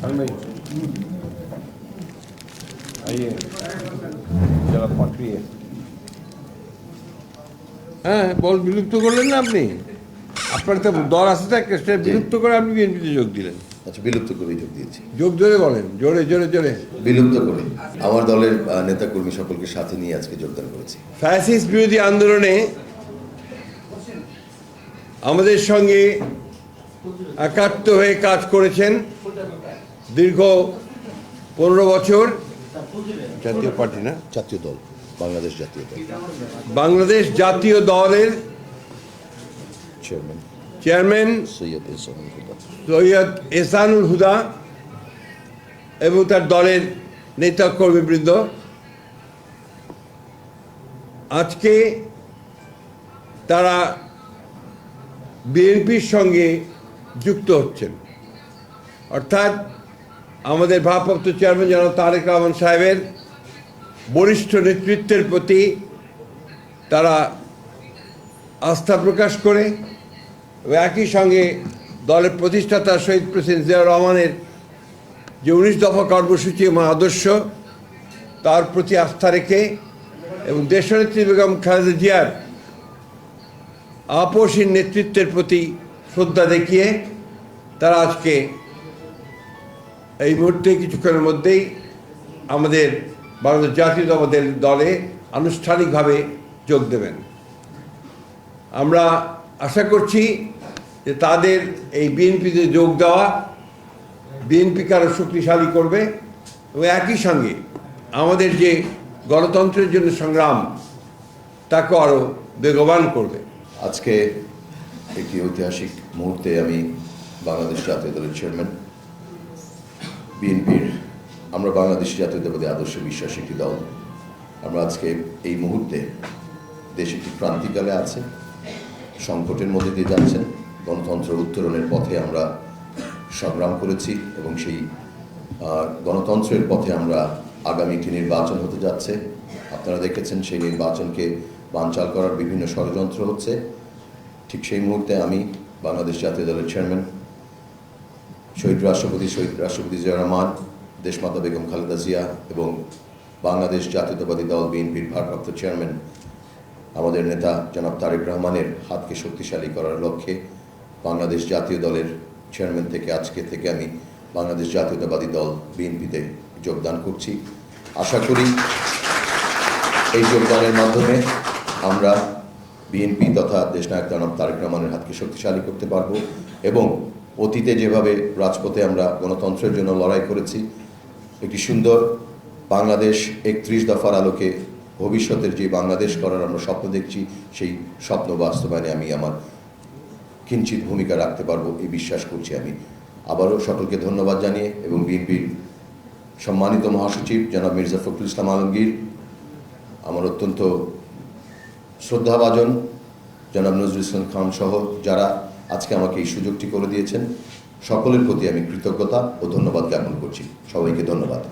भाई आइए जरा पटरिए হ্যাঁ বল বিলুপ্ত করলেন না আপনি আপনার তো দল আছে থাকে সেটা বিলুপ্ত করে আপনি বিএনপিতে যোগ দিলেন আচ্ছা বিলুপ্ত করে যোগ দিয়েছি যোগ ধরে বলেন জোরে জোরে জোরে বিলুপ্ত করে আমার দলের নেতাকর্মী সকলকে সাথে নিয়ে আজকে যোগদান করেছি ফ্যাসিস্ট বিরোধী আন্দোলনে আমাদের সঙ্গে একাত্ম হয়ে কাজ করেছেন দীর্ঘ 15 বছর জাতীয় পার্টি না জাতীয় দল বাংলাদেশ জাতীয় দল বাংলাদেশ জাতীয় দলের চেয়ারম্যান সৈয়দ এহসানুল হুদা সৈয়দ এহসানুল হুদা এবং তার দলের নেতাকর্মীবৃন্দ আজকে তারা বিএনপির সঙ্গে যুক্ত হচ্ছেন অর্থাৎ আমাদের ভারপ্রাপ্ত চেয়ারম্যান জনাব তারেক রহমান সাহেবের বরিষ্ঠ নেতৃত্বের প্রতি তারা আস্থা প্রকাশ করে এবং একই সঙ্গে দলের প্রতিষ্ঠাতা শহীদ প্রেসিডেন্ট জিয়াউর রহমানের যে 19 দফা কর্মসূচি এবং আদর্শ তার প্রতি আস্থা রেখে এবং দেশনেত্রী বেগম খালেদা জিয়ার আপসহীন নেতৃত্বের প্রতি শ্রদ্ধা দেখিয়ে তারা আজকে এই মুহূর্তে কিছুক্ষণের মধ্যেই আমাদের বাংলাদেশ জাতীয়তাবাদী দলে আনুষ্ঠানিকভাবে যোগ দেবেন। আমরা আশা করছি যে তাদের এই বিএনপিতে যোগ দেওয়া বিএনপিকে আরও শক্তিশালী করবে এবং একই সঙ্গে আমাদের যে গণতন্ত্রের জন্য সংগ্রাম তাকে আরও বেগবান করবে। আজকে একটি ঐতিহাসিক মুহূর্তে আমি বাংলাদেশ জাতীয় দলের চেয়ারম্যান বিএনপির আমরা বাংলাদেশ জাতীয়তাবাদী আদর্শ বিশ্বাসী একটি দল আমরা আজকে এই মুহূর্তে দেশ একটি ক্রান্তিকালে আছে সংকটের মধ্যে দিয়ে যাচ্ছেন গণতন্ত্র উত্তরণের পথে আমরা সংগ্রাম করেছি এবং সেই গণতন্ত্রের পথে আমরা আগামী একটি নির্বাচন হতে যাচ্ছে আপনারা দেখেছেন সেই নির্বাচনকে বানচাল করার বিভিন্ন ষড়যন্ত্র হচ্ছে ঠিক সেই মুহূর্তে আমি বাংলাদেশ জাতীয় দলের চেয়ারম্যান শহীদ রাষ্ট্রপতি জিয়াউর রহমান দেশমাতা বেগম খালেদা জিয়া এবং বাংলাদেশ জাতীয়তাবাদী দল বিএনপির ভারপ্রাপ্ত চেয়ারম্যান আমাদের নেতা জনাব তারেক রহমানের হাতকে শক্তিশালী করার লক্ষ্যে বাংলাদেশ জাতীয় দলের চেয়ারম্যান থেকে আজকে থেকে আমি বাংলাদেশ জাতীয়তাবাদী দল বিএনপিতে যোগদান করছি আশা করি এই যোগদানের মাধ্যমে আমরা বিএনপি তথা দেশনায়ক জনাব তারেক রহমানের হাতকে শক্তিশালী করতে পারব এবং অতীতে যেভাবে রাজপথে আমরা গণতন্ত্রের জন্য লড়াই করেছি একটি সুন্দর বাংলাদেশ 31 দফার আলোকে ভবিষ্যতের যে বাংলাদেশ করার আমরা স্বপ্ন দেখছি সেই স্বপ্ন বাস্তবায়নে আমি আমার কিঞ্চিত ভূমিকা রাখতে পারবো এই বিশ্বাস করছি আমি আবারও সকলকে ধন্যবাদ জানিয়ে এবং বিএনপির সম্মানিত মহাসচিব জনাব মির্জা ফখরুল ইসলাম আলমগীর আমার অত্যন্ত শ্রদ্ধাভাজন জনাব নজরুল ইসলাম খান সহ যারা আজকে আমাকে এই সুযোগটি করে দিয়েছেন সকলের প্রতি আমি কৃতজ্ঞতা ও ধন্যবাদ জ্ঞাপন করছি সবাইকে ধন্যবাদ।